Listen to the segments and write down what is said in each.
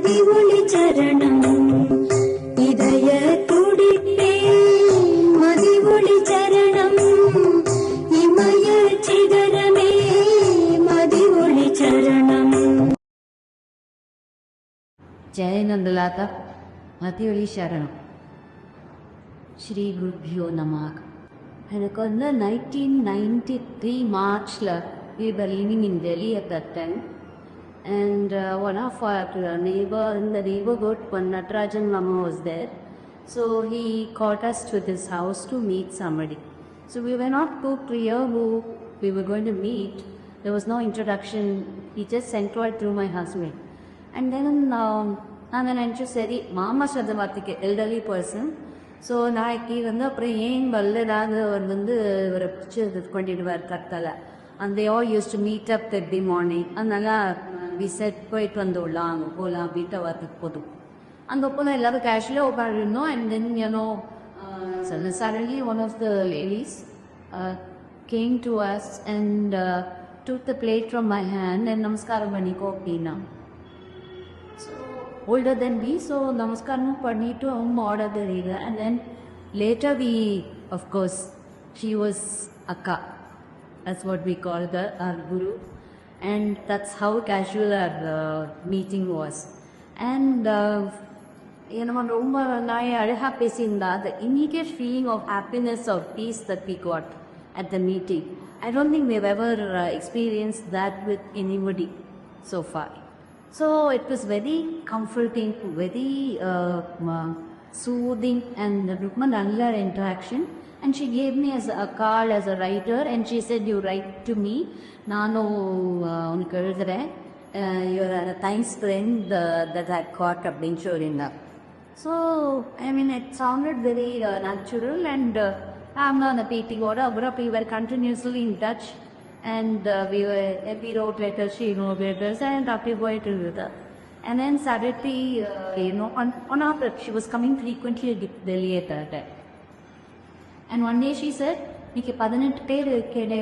மதி ஒளி சரணம் இதய துடிப்பே மதி ஒளி சரணம் இமய சிகரமே மதி ஒளி சரணம். ஜெய நந்தலாதா மதி ஒளி சரணம். ஸ்ரீ குருப்யோ நமः. எனக்கு வந்து 1993 மார்ச்சில் we were living in Delhi at that time, and one of our neighbor in the neighborhood, one Natarajan Mama was there, so he caught us to this house to meet somebody. So we were not too clear who we were going to meet. There was no introduction. He just sent word through my husband, and then நான் நினச்சேன் சரி மாமா சதவார்த்திக்கு elderly person, so நாளைக்கு வந்து அப்புறம் ஏன் வரலடாது அவர் வந்து இவரை பிடிச்சி கொண்டுடுவார் கத்தால. And they all used to meet up that day morning. அதனால we said போயிட்டு வந்துடலாம், அங்கே போகலாம் அப்படின்ட்டு வரதுக்கு போதும். அங்கே போனால் எல்லாரும் கேஷுவலாக உட்காந்துருந்தோம். And then suddenly one of the ladies came to us and took the plate from my hand and நமஸ்காரம் பண்ணிக்கோ அப்படின்னா. So older than me, so நமஸ்காரம் பண்ணிட்டு அவங்க ஆர்டர் தெரியல. And then later we, of course, she was akka. That's what we called her, our guru, and that's how casual our meeting was. And நம்ம ரொம்ப நான் அழகாக பேசியிருந்தா the immediate feeling of happiness or peace that we got at the meeting, I don't think we've ever experienced that with anybody so far. So it was very comforting, very soothing, and ரொம்ப நல்ல interaction. And she gave me as a card as a writer, and she said, you write to me, நானும் உனக்கு எழுதுகிறேன், you're a thanks friend that I caught அப்படின்னு சொல்லியிருந்தார். So I mean it sounded very natural, and I'm on a பேட்டியோட அப்புறம் we were continuously in touch, and we wrote letters, she wrote letters, and அப்படி போயிட்டு இருந்தது. And then suddenly on our trip she was coming frequently to Delhi at that time. And one day she said, இன்னைக்கு 18 பேர் இருக்கே,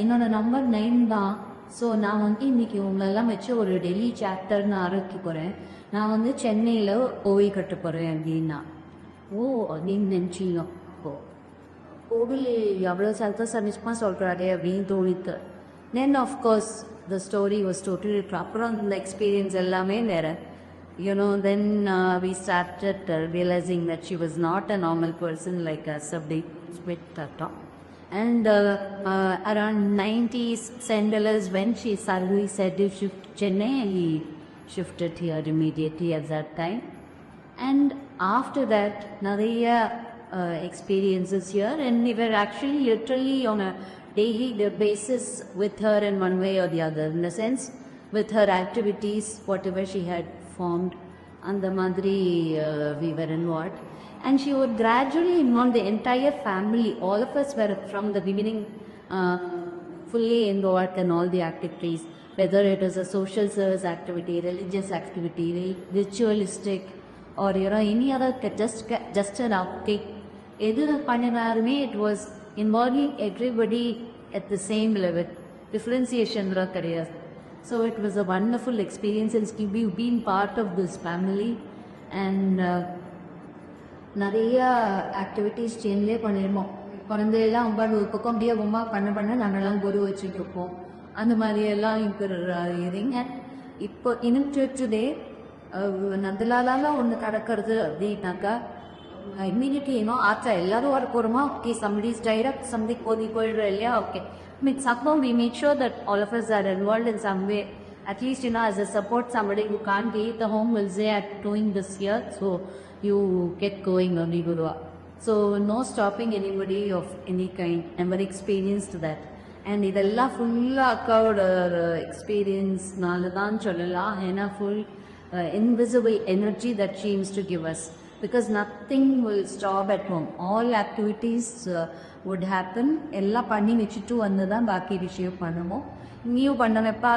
என்னோட number 9 தான், so நான் வந்து இன்னைக்கு உங்களெல்லாம் வச்சு ஒரு டெல்லி சாப்டர் நான் ஆரம்பிக்க போகிறேன், நான் வந்து சென்னையில் ஓவி கட்ட போகிறேன் அப்படின்னா. ஓ அப்படின்னு நினச்சிங்க. ஓ கோவில் எவ்வளோ சந்தோஷமாக சொல்கிறாரே அப்படின்னு தோணித்து. Then of course the story was totally அப்புறம் இந்த எக்ஸ்பீரியன்ஸ் எல்லாமே வேறு. Then we started realizing that she was not a normal person like us, with talk. And around 90s $10 when she suddenly said to shift Chennai, he shifted here immediately at that time. And after that, Nariya experiences here, and we were actually literally on a daily basis with her in one way or the other, in the sense with her activities, whatever she had formed, and the madri we were involved, and she would gradually involve the entire family. All of us were from the beginning fully involved in all the activities, whether it was a social service activity, religious activity, ritualistic, or any other just an outtake. Edhu paninarume, it was involving everybody at the same level. Differentiation ra kadiyadhu. So it was a wonderful experience, and we've been part of this family, and நிறைய activities சேஞ்சிலே பண்ணியிருப்போம். குழந்தையெல்லாம் ரொம்ப ஒரு பக்கம் அப்படியே ரொம்ப பண்ண நாங்கள்லாம் குரு வச்சுட்டு இருப்போம். அந்த மாதிரியெல்லாம் இருங்க. இப்போ இன்னும் டுடே நந்தலாலால ஒன்று நடக்கிறது அப்படின்னாக்கா இம்மீடியட்லி ஆச்சா எல்லாரும் வர போகிறோமா, okay somebody is tired up, somebody போயிடுற இல்லையா, okay. I mean, somehow we made sure that all of us are involved in some way. At least, as a support, somebody who can't be at the home will say, I'm doing this here, so you get going on Gurua. So, no stopping anybody of any kind. I'm very experienced to that. And idella full akkavoda experience naladhan sollala, ena full invisible energy that she aims to give us. Because nothing will stop at home. All activities would happen. எல்லாம் பண்ணி வச்சுட்டு வந்து தான் பாக்கி விஷயம் பண்ணுவோம். நீயும் பண்ண வைப்பா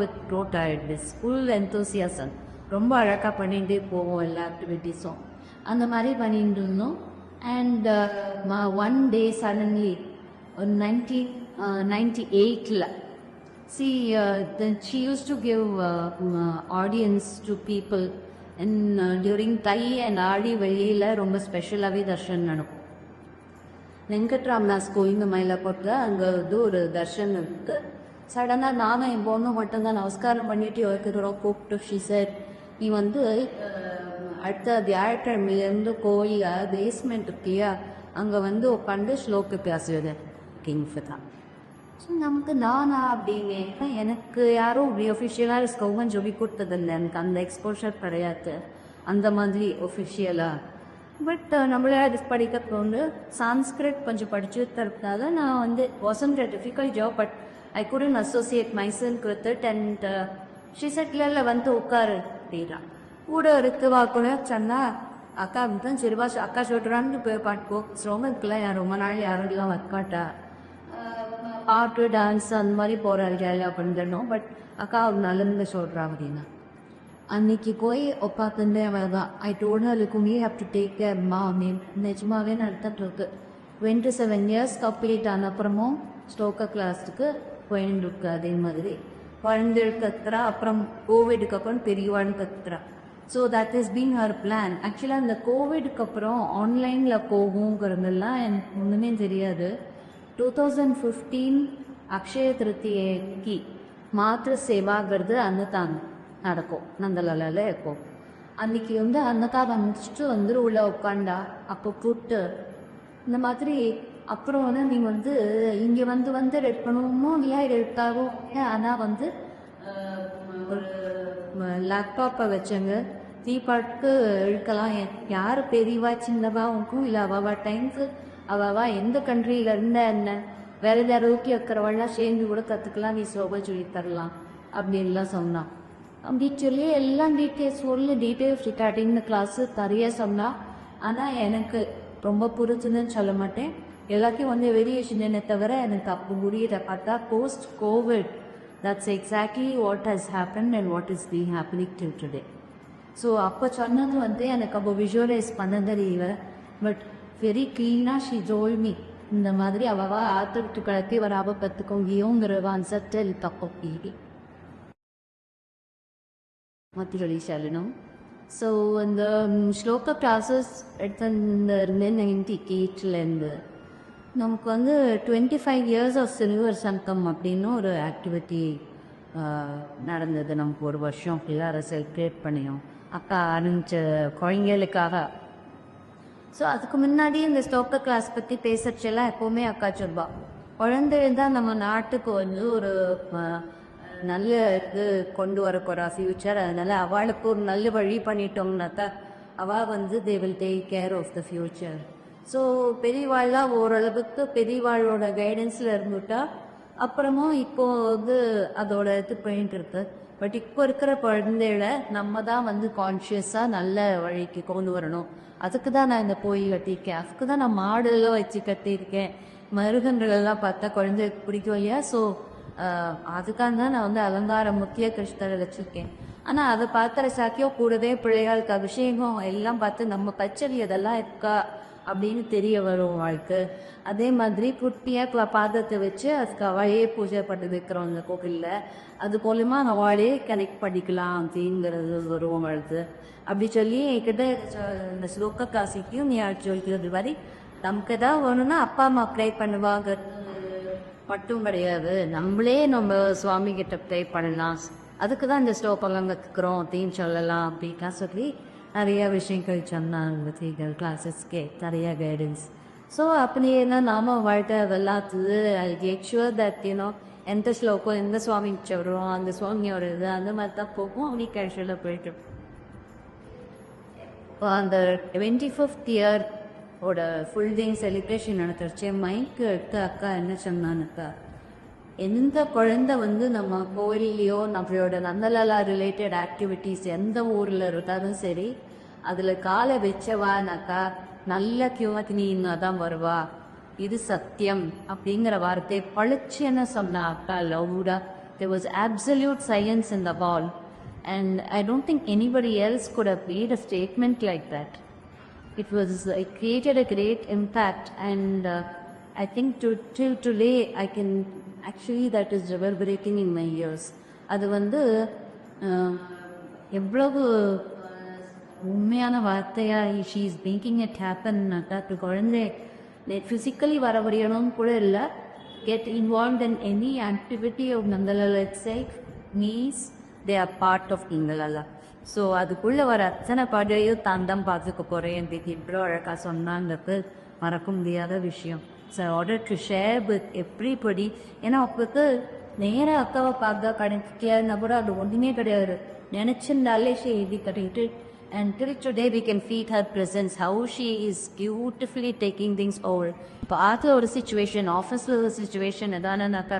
with bro tiredness, full enthusiasm. ரொம்ப அழகாக பண்ணிகிட்டே போவோம் எல்லா ஆக்டிவிட்டீஸும். அந்த மாதிரி பண்ணிட்டு இருந்தோம். And one day suddenly 1998 See, then she used to give audience to people, and during Thai and Aadi வெளியில் ரொம்ப ஸ்பெஷலாகவே தர்ஷன் நடக்கும். வெங்கட்ராமதாஸ் கோயிங்க மயிலாப்பூரில் அங்கே வந்து ஒரு தர்ஷன் இருக்குது. சடனாக நானும் என் பொண்ணும் மட்டும்தான் நமஸ்காரம் பண்ணிட்டு வைக்கிறோம். கூப்பிட்டு ஷி சார், நீ வந்து அடுத்த வியாழக்கிழமையிலேருந்து கோயில் பேஸ்மெண்ட் இருக்கியா, அங்கே வந்து உட்காந்து ஸ்லோக்கு பேசுவது கிங்ஃபு தான். ஸோ நமக்கு நானா அப்படின்னு எனக்கு யாரும் இப்படி ஒஃபிஷியலாக ஸ்கௌவன் சொல்லி கொடுத்ததில்லை. எனக்கு அந்த எக்ஸ்போஷர் கிடையாது அந்த மாதிரி ஒஃபிஷியலாக. பட் நம்மளே அது படிக்க தோணு. சான்ஸ்கிரிட் கொஞ்சம் படிச்சு தரதுனால நான் வந்து wasn't a difficult job, but I couldn't associate myself with it. And she said, இல்லை வந்து உட்காரு அப்படின்னா கூட இருக்குவா கூட சொன்னா அக்கா தான் சரிவா அக்கா சொல்கிறான்னு போய் பாட்டுக்கோ ரொம்ப இருக்குல்ல, யார் ரொம்ப நாள் யாரெல்லாம் வரக்காட்டா பாட்டு டான்ஸ் அந்த மாதிரி போகிறாள் ஜாலியாக பண்ணிடணும். பட் அக்கா அவர் நல்லதுங்க சொல்கிறா அப்படின்னா அன்னைக்கு போய் உட்காந்துட்டே அவள் தான். I told her look you have to take care மா அப்படின்னு நிஜமாவே நடந்துட்டு இருக்கு. 27 years கம்ப்ளீட் ஆன அப்புறமும் ஸ்லோக்கா கிளாஸுக்கு போயின்னு இருக்கு. அதே மாதிரி குழந்தை கத்துறா, அப்புறம் கோவிடுக்கு அப்புறம் பெரியவான்னு கத்துறா. So that is been her plan. ஆக்சுவலாக அந்த கோவிடுக்கு அப்புறம் ஆன்லைனில் போகுங்கிறதெல்லாம் எனக்கு ஒன்றுமே தெரியாது. 2015 அக்ஷய திருத்தியைக்கு மாத்திர சேவாங்கிறது அன்னதானம் நடக்கும், நந்தலால இருக்கும். அன்னைக்கு வந்து அன்னதானம் முடிச்சுட்டு வந்து உள்ள உட்காண்டா அப்போ கூப்பிட்டு இந்த மாதிரி அப்புறம் வந்து நீ வந்து இங்கே வந்து எடுக்கணுமோ இல்லையா எடுத்தாலும், ஆனால் வந்து ஒரு லேப்டாப்பை வச்சுங்க தீபாட்டுக்கு இழுக்கலாம். யார் பெரியவா சின்னவாவுக்கும் இல்லை அவாவா டைம்க்கு அவாவா எந்த கண்ட்ரியில் இருந்தா என்ன வேற ஏதாவது ஊக்கி வைக்கிறவெல்லாம் சேர்ந்து கூட கற்றுக்கலாம், நீ சோபா சொல்லி தரலாம் அப்படின்லாம் சொன்னான். அப்படி சொல்லி எல்லாம் டீட்டெயில்ஸ் ஸ்டார்டிங் கிளாஸு நிறைய சொன்னான். ஆனால் எனக்கு ரொம்ப புரிஞ்சுன்னு சொல்ல மாட்டேன். எல்லாத்தையும் வந்து வேரியேஷன் என்ன தவிர எனக்கு அப்போ முடியதை பார்த்தா post Covid that's exactly what has happen and what is being happening till today. So அப்போ சொன்னது வந்து எனக்கு அப்போ விஷுவலைஸ் பண்ண தெரியல. பட் வெரி க்ளீனாக ஷி டோல்ட் மீ இந்த மாதிரி அவவா ஆத்துட்டு கிளப்பி வராப கற்றுக்கோங்கியோங்கிற கான்செப்ட் தப்போ பீடி மத்திரொலி சொல்லணும். ஸோ இந்த ஸ்லோக கிளாஸஸ் எடுத்திருந்து 98 நமக்கு வந்து 25 years ஆஃப் சில்வர் சங்கம் அப்படின்னு ஒரு ஆக்டிவிட்டி நடந்தது. நமக்கு ஒரு வருஷம் ஃபுல்லாக செலிப்ரேட் பண்ணியோம் அக்கா ஆரம்பிச்ச குழந்தைகளுக்காக. ஸோ அதுக்கு முன்னாடி இந்த ஸ்லோக கிளாஸ் பற்றி பேசுறச்செல்லாம் எப்போவுமே அக்கா சொல்வா, குழந்தைகள் தான் நம்ம நாட்டுக்கு வந்து ஒரு நல்ல இது கொண்டு வர போகிறா ஃப்யூச்சர். அதனால அவளுக்கு ஒரு நல்ல வழி பண்ணிட்டோம்னாக்கா அவள் வந்து they will take care of the future. So பெரியவாள்லாம் ஓரளவுக்கு பெரியவாளோட கைடன்ஸில் இருந்துட்டா அப்புறமும் இப்போது வந்து அதோட இது போயிட்டு இருக்கு. பட் இப்போ இருக்கிற குழந்தைகளை நம்ம தான் வந்து கான்ஷியஸாக நல்ல வழிக்கு கொண்டு வரணும். அதுக்கு தான் நான் இந்த கோயில் கட்டியிருக்கேன், அதுக்கு தான் நான் மாடுலாம் வச்சு கட்டியிருக்கேன். மருகன்களெல்லாம் பார்த்தா குழந்தைக்கு பிடிக்கும் இல்லையா. ஸோ அதுக்காக தான் நான் வந்து அலங்கார முக்கிய கிருஷ்ணரை வச்சுருக்கேன். ஆனால் அதை பார்த்துற சாக்கியோ கூடவே பிள்ளைகளுக்கு அபிஷேகம் எல்லாம் பார்த்து நம்ம பச்சடி அதெல்லாம் இருக்கா அப்படின்னு தெரிய வரும் வாழ்க்கை. அதே மாதிரி குட்டியாக பாதத்தை வச்சு அதுக்கு அவளையே பூஜை பண்ணி வைக்கிறோம் இந்த கோவிலில். அது மூலமா அவளே கனெக்ட் பண்ணிக்கலாம் அப்படிங்கிறது வரும் வாழ்க்கை. அப்படி சொல்லி என்கிட்ட இந்த ஸ்லோக காசிக்கும் நீ சொல்லிக்கிறது மாதிரி நமக்கு ஏதாவது வேணும்னா அப்பா அம்மா ப்ரே பண்ணுவாங்க மட்டும் கிடையாது, நம்மளே நம்ம சுவாமி கிட்ட ப்ரே பண்ணலாம். அதுக்கு தான் இந்த ஸ்லோகம்லாம் கற்றுக்குறோம் அப்படின்னு சொல்லலாம் அப்படின்னா சொல்லி நிறைய விஷயங்கள் சொன்னாங்க. கிளாஸஸ்க்கே நிறைய கைடன்ஸ். ஸோ அப்படியேனா நாம வாழ்க்கை அதெல்லாம் I make sure that you know எந்த ஸ்லோகம் எந்த சுவாமி சொல்கிறோம் அந்த சுவாமியோட இது அந்த மாதிரி தான் போகும். அப்படி கேஷுவலாக போயிட்டு அந்த 25th year ஓட ஃபுல் டே செலிப்ரேஷன் நடத்துருச்சு. மைக்கு எடுத்து அக்கா என்ன சொன்னானுக்கா, எந்த குழந்தை வந்து நம்ம கோயிலையோ நம்மளோட நந்தலாலா ரிலேட்டட் ஆக்டிவிட்டீஸ் எந்த ஊரில் இருந்தாலும் சரி அதில் காலை வச்சவானாக்கா நல்ல கியூமத்தினா தான் வருவா, இது சத்தியம் அப்படிங்கிற வார்த்தை பளிச்சுன்னு சொன்னா அக்கா லவுடா. There was absolute science in the ball and I don't think anybody else could have made a statement like that. It created a great impact and I think till today I can actually that is reverberating in my ears. அது வந்து எவ்வளவு உண்மையான வார்த்தையா she is making it ஹேப்பன்னாக்கா குழந்தை physically வரவழையணும்னு கூட இல்லை, get involve in any activity of Nandalala itself means they are part of Nandalala. So அதுக்குள்ளே வர அத்தனை பாடையும் தான் தான் பார்த்துக்க போகிறேன் என் பேத்தி இவ்வளோ அழகாக சொன்னாங்கிறது மறக்க முடியாத விஷயம். So order to share with everybody. ஏன்னா அப்போக்கு நேராக அக்காவை பார்த்தா கிடைக்காதுன்னா கூட அது ஒன்றுமே கிடையாது, நினச்சிருந்தாலே ஷே எழுதி கட்டிட்டு. And till today we can feel her presence, how she is beautifully taking things over. இப்போ ஆற்றுல ஒரு சுச்சுவேஷன், ஆஃபீஸில் ஒரு சுச்சுவேஷன் எதானாக்கா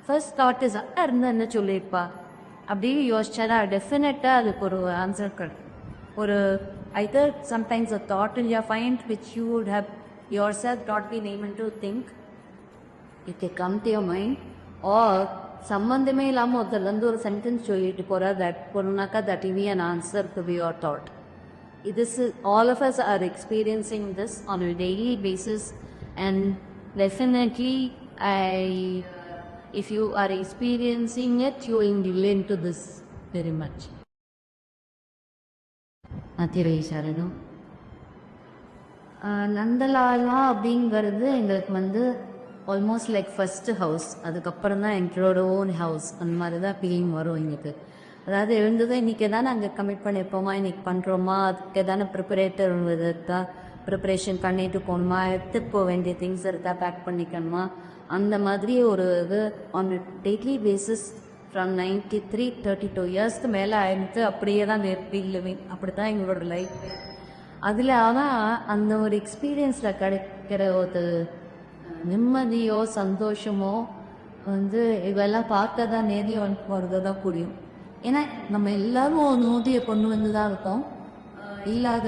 ஃபர்ஸ்ட் தாட் இஸ் அக்கா இருந்தால் என்ன சொல்லியிருப்பா அப்படியே யோசிச்சாடா டெஃபினட்டாக அதுக்கு ஒரு ஆன்சர் கிடைக்கும். ஒரு either sometimes a thought in your mind which you would have yourself not been able to think, it can come to your mind, or சம்மந்தமே இல்லாமல் ஒருத்தர்லேருந்து ஒரு சென்டென்ஸ் சொல்லிட்டு போகிறா தட் போனாக்கா that will be an answer to your thought. This is all of us are experiencing this on a daily basis, and definitely if you are experiencing it, you will relate to this very much. Adirai சரணம். நந்தலாலா அப்படிங்கிறது எங்களுக்கு வந்து almost like first house, அதுக்கப்புறம் தான் எங்களோட own house, அந்த மாதிரி தான் ஃபீலிங் வரும் எங்களுக்கு. அதாவது எழுந்ததும் இன்றைக்கி எதானே அங்கே கமிட் பண்ணியிருப்போமா, இன்றைக்கி பண்ணுறோமா, அதுக்கு எதானே ப்ரிப்பரேட்டர் இருக்கா, ப்ரிப்பரேஷன் பண்ணிட்டு போகணுமா, எடுத்துட்டு போக வேண்டிய திங்ஸ் இருக்கா, பேக் பண்ணிக்கணுமா, அந்த மாதிரி ஒரு இது ஆன் டெய்லி பேசிஸ் ஃப்ரம் 93 32 இயர்ஸ்க்கு மேலே ஆயிடுத்து. அப்படியே தான் லிவிங், அப்படி தான் எங்களோட லைஃப். அதில் ஆனால் அந்த ஒரு எக்ஸ்பீரியன்ஸில் கிடைக்கிற ஒரு நிம்மதியோ சந்தோஷமோ வந்து இவெல்லாம் பார்க்க தான் நேரில் வந்து போகிறது தான் புரியும். ஏன்னா நம்ம எல்லாரும் ஒரு நோதியை கொண்டு வந்து தான் இருக்கோம், இல்லாத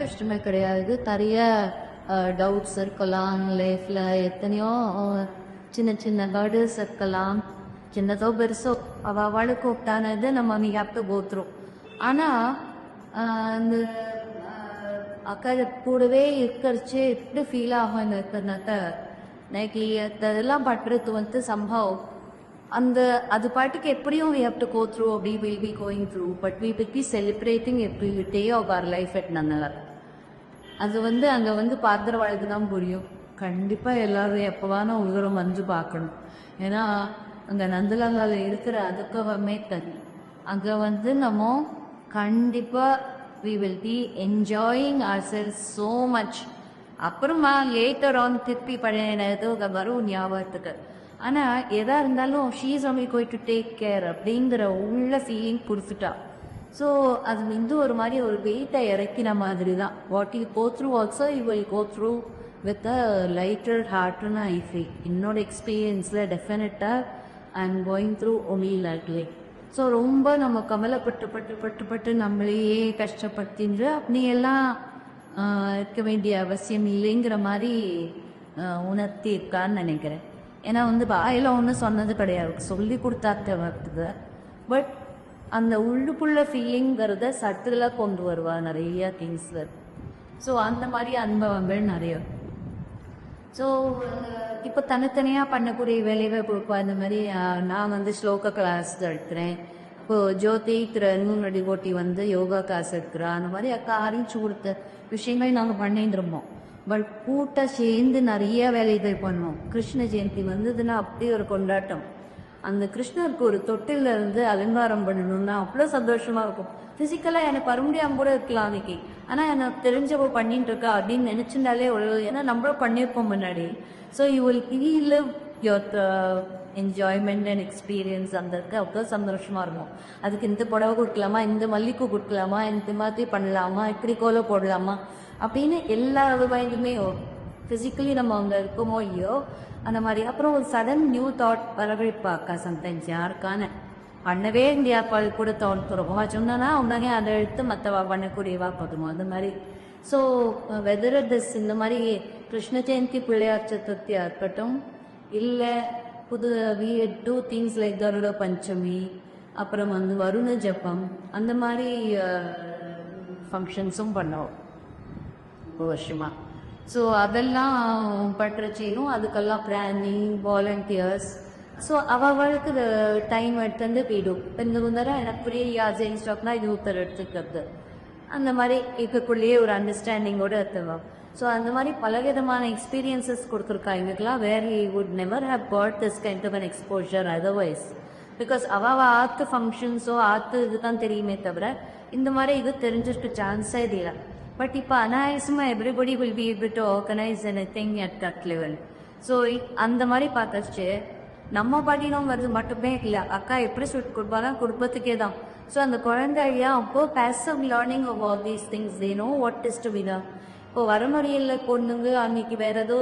கஷ்டமே கிடையாது. நிறைய டவுட்ஸ் இருக்கலாம் லைஃப்பில், எத்தனையோ சின்ன சின்ன பேர்டர்ஸ் இருக்கலாம், சின்னதோ பெருசோ அவளுக்கு கூப்பிட்டானது நம்ம நீ ஹேவ் டு கோ த்ரூ. ஆனால் அந்த அக்கா கூடவே இருக்கிறச்சு எப்படி ஃபீல் ஆகும் இருக்கிறனாக்க எனக்கு அதெல்லாம் பட்டுறது வந்து சம்பவம் அந்த அது பாட்டுக்கு எப்படியும் we have to go through, we will be going through, but we will be celebrating every day of our life at Nandalala. அது வந்து அங்கே வந்து பார்க்குறவளுக்கு தான் புரியும். கண்டிப்பாக எல்லோரும் எப்போவான உலகம் வந்து பார்க்கணும். ஏன்னா அங்கே நந்தலாலாவில் இருக்கிற அதுக்கமே தனி. அங்கே வந்து நம்ம கண்டிப்பாக we will be enjoying ourselves so much. அப்புறமா லேட்டர் ஆன் திருப்பி பழையதோ வரும் ஞாபகத்துக்கு. ஆனால் எதாக இருந்தாலும் she is only going to take care அப்படிங்கிற உள்ள ஃபீலிங் கொடுத்துட்டா. ஸோ அது வந்து ஒரு மாதிரி ஒரு வெயிட்டை இறக்கின மாதிரி தான். What you go through also you will go through with a lighter ஹார்ட்னு ஐ ஃபீல். என்னோட எக்ஸ்பீரியன்ஸில் டெஃபினட்டாக I am going through only like way. So ரொம்ப நம்ம கவலைப்பட்டு பட்டு பட்டு பட்டு நம்மளையே கஷ்டப்படுத்தின்ற அப்படியெல்லாம் இருக்க வேண்டிய அவசியம் இல்லைங்கிற மாதிரி உணர்த்தி இருக்கான்னு நினைக்கிறேன். ஏன்னா வந்து வாயில் ஒன்றும் சொன்னது கிடையாது, சொல்லி கொடுத்தாத்த வருது. பட் அந்த உள்ளுக்குள்ள ஃபீலிங்கிறத சட்டிலாக கொண்டு வருவா நிறைய திங்ஸில். ஸோ அந்த மாதிரி அனுபவங்கள் நிறைய. ஸோ இப்போ தனித்தனியாக பண்ணக்கூடிய வேலையை கொடுப்பா. இந்த மாதிரி நான் வந்து ஸ்லோகா கிளாஸ் எடுக்கிறேன், இப்போது ஜோதி திரு டிவோட்டி வந்து யோகா கிளாஸ் எடுக்கிறா. அந்த மாதிரி அக்கா ஆரம்பிச்சு கொடுத்த விஷயங்கள் நாங்கள் பண்ணியிருந்தோம். பட் கூட்ட சேர்ந்து நிறைய வேலைகள் பண்ணோம். கிருஷ்ண ஜெயந்தி வந்ததுன்னா அப்படி ஒரு கொண்டாட்டம். அந்த கிருஷ்ணருக்கு ஒரு தொட்டில இருந்து அலங்காரம் பண்ணணும்னா அவ்வளோ சந்தோஷமாக இருக்கும். ஃபிசிக்கலாக எனக்கு வர முடியாமல் கூட இருக்கலாம் அன்னைக்கு, ஆனால் எனக்கு தெரிஞ்சவோ பண்ணிட்டு இருக்கா அப்படின்னு நினச்சிருந்தாலே ஒரு, ஏன்னா நம்மளும் பண்ணியிருப்போம் முன்னாடி. So you will relive your enjoyment and experience. அந்த அவ்வளோ சந்தோஷமாக இருக்கும். அதுக்கு இந்த புடவை கொடுக்கலாமா, இந்த மல்லிகை கொடுக்கலாமா, இந்த மாதிரி பண்ணலாமா, இப்படி கோலம் போடலாமா அப்படின்னு எல்லா வயதுமே ஃபிசிக்கலி நம்ம அங்கே இருக்கோமோ இல்லையோ அந்த மாதிரி. அப்புறம் ஒரு சடன் நியூ தாட் வரவேற்பாக்கா சம்டைம்ஸ் யாருக்கான பண்ணவே இந்தியாப்பால் கூட தோணுறோம் சொன்னா உடனே அதை எடுத்து மற்றவா பண்ணக்கூடியவா போதுமோ அந்த மாதிரி. ஸோ வெதர் திஸ் இந்த மாதிரி கிருஷ்ண ஜெயந்தி பிள்ளையார் சதுர்த்தியாக இருக்கட்டும், இல்லை புது வி டூ திங்ஸ் லைக் கருட பஞ்சமி, அப்புறம் வந்து வருண ஜப்பம், அந்த மாதிரி ஃபங்க்ஷன்ஸும் பண்ணோம் வருஷமாக. ஸோ அதெல்லாம் பட்டுறச்சியும் அதுக்கெல்லாம் பிளானிங், வாலண்டியர்ஸ், ಸೊ ಅವಳಿಗೆ ಟೈಮ್ எடுத்துட்டு போயிடும். இந்த முன்னர எனக்கு புரிய யாஜை ஸ்டாக்னா இது ஒருத்தர் எடுத்துக்கிறது அந்த மாதிரி இதுக்குள்ளேயே ஒரு அண்டர்ஸ்டாண்டிங்கோட எடுத்துவோம். ஸோ அந்த மாதிரி பலவிதமான எக்ஸ்பீரியன்சஸ் கொடுத்துருக்கா எங்களுக்குலாம். Where he would never have got this kind of an exposure otherwise. Because அவள் ஆற்று ஃபங்க்ஷன்ஸோ ஆற்று இதுதான் தெரியுமே தவிர இந்த மாதிரி இது தெரிஞ்சிருக்க சான்ஸே இல்லை. பட் இப்போ அனாயசமாக everybody will be able to organise anything at that level. So அந்த மாதிரி பார்த்தாச்சு நம்ம பாட்டினும் வருது மட்டுமே இல்லை. அக்கா எப்படி சொல்லிட்டு கொடுப்பாங்க குடும்பத்துக்கே தான். ஸோ அந்த குழந்தையா அப்போ passive learning of all these things they know what is to be தான். இப்போ வரமுறையில் பொண்ணுங்க அன்னைக்கு வேற ஏதோ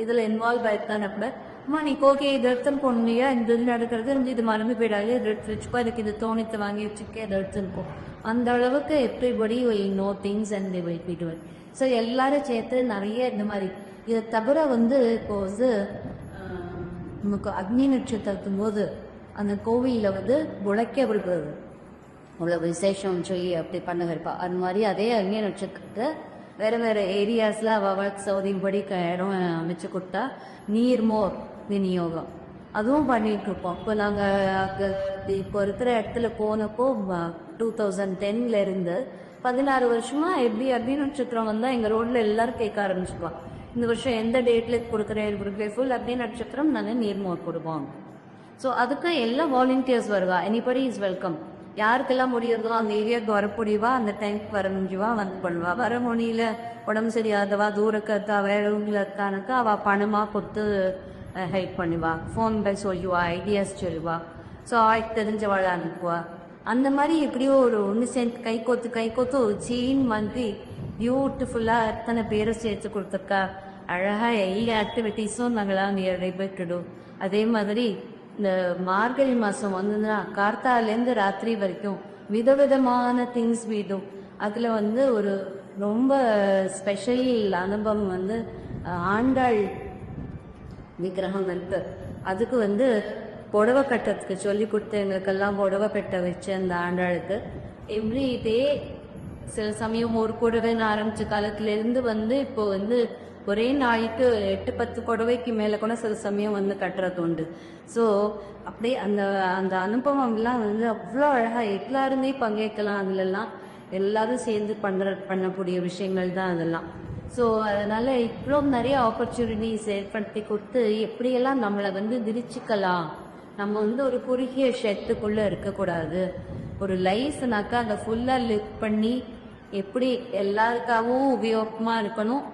இதில் இன்வால்வ் ஆயிருக்கானப்ப அம்மா நீ ஓகே இது எடுத்துன்னு போகணுயா இந்த இது நடக்கிறது இது மறந்து போயிடாது இது எடுத்து வச்சுக்கோ அதுக்கு இது தோணித்து வாங்கி வச்சுக்கே அதை எடுத்துன்னு அந்த அளவுக்கு everybody will know things and they will be doing. So எல்லாரும் சேர்த்து நிறைய இந்த மாதிரி இதை தவிர இப்போ நமக்கு அக்னி நட்சத்திரத்தும் போது அந்த கோவிலில் உழைக்க விடுறது அவ்வளோ விசேஷம் சொல்லி அப்படி பண்ண வைப்பா. அது மாதிரி அதே அக்னி நட்சத்திரத்தை வேறு வேறு ஏரியாஸில் அவளுக்கு சௌதியும்படி இடம் அமைச்சு கொடுத்தா நீர்மோர் விநியோகம் அதுவும் பண்ணிட்டு இருப்போம். இப்போ நாங்கள் இப்போ இருக்கிற இடத்துல போனப்போ 2010 இருந்து 16 வருஷமா எப்படி அக்னி நட்சத்திரம் வந்தால் எங்கள் ரோட்டில் எல்லாரும் கேட்க ஆரம்பிச்சுக்குவான் இந்த வருஷம் எந்த டேட்டில் கொடுக்குறேன் ஃபுல் அக்னி நட்சத்திரம் நாங்கள் நீர்மோர் கொடுப்போம். ஸோ அதுக்கு எல்லாம் வாலண்டியர்ஸ் வருவா. Anybody is welcome. யாருக்கெல்லாம் முடியுறதோ அந்த ஏரியாவுக்கு வர முடியுவா அந்த டைமுக்கு வர முடியுவா வந்து பண்ணுவா. வர முடியல உடம்பு சரியாதவா தூரக்கத்தா வேறவங்கள இருக்கானுக்கு அவள் பணமாக கொடுத்து ஹெல்ப் பண்ணுவா. ஃபோன் பை சொல்லுவா ஐடியாஸ் சொல்லுவா. ஸோ ஆய்க்கு தெரிஞ்சவாழ அனுப்புவா. அந்த மாதிரி எப்படியோ ஒன்று சேர்ந்து கை கோத்து ஒரு செயின் மாதிரி பியூட்டிஃபுல்லாக எத்தனை பேரும் சேர்த்து கொடுத்துருக்கா. அழகாக எல்லா ஆக்டிவிட்டீஸும் நாங்களாம் நிறைவேற்றிடும். அதே மாதிரி இந்த மார்கழி மாதம் வந்ததுன்னா கார்த்தாலேருந்து ராத்திரி வரைக்கும் விதவிதமான திங்ஸ் வீடும். அதில் ஒரு ரொம்ப ஸ்பெஷல் அனுபவம் ஆண்டாள் விக்கிரகம் இருக்கு. அதுக்கு புடவை கட்டுறதுக்கு சொல்லி கொடுத்து எங்களுக்கெல்லாம் புடவை கட்ட வச்சு அந்த ஆண்டாளுக்கு எவ்ரி டே சில சமயம் ஒரு புடவைன்னு ஆரம்பிச்ச காலத்துலேருந்து இப்போ ஒரே நாளைக்கு 8-10 புடவைக்கு மேலே கூட சில சமயம் கட்டுறது உண்டு. ஸோ அப்படியே அந்த அந்த அனுபவம்லாம் அவ்வளோ அழகாக எல்லாருமே பங்கேற்கலாம். அதுலலாம் எல்லாரும் சேர்ந்து பண்ணக்கூடிய விஷயங்கள் தான் அதெல்லாம். ஸோ அதனால் இவ்வளோ நிறைய ஆப்பர்ச்சுனிட்டிஸ் ஏற்படுத்தி கொடுத்து எப்படியெல்லாம் நம்மளை விரிச்சிக்கலாம். நம்ம ஒரு குறுகிய ஷெட்டுக்குள்ளே இருக்கக்கூடாது. ஒரு லைஃப்னாக்கா அதை ஃபுல்லாக லிவ் பண்ணி எப்படி எல்லாருக்காகவும் உபயோகமாக இருக்கணும்.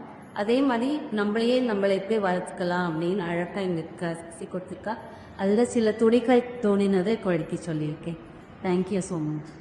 அதே மாதிரி நம்மளை எப்படி வளர்த்துக்கலாம் அப்படின்னு அழகாக எங்களுக்கு கொடுத்துருக்கா. அதில் சில துடிகள் தோணினதை குழந்தைக்கு சொல்லியிருக்கேன். Thank you so much.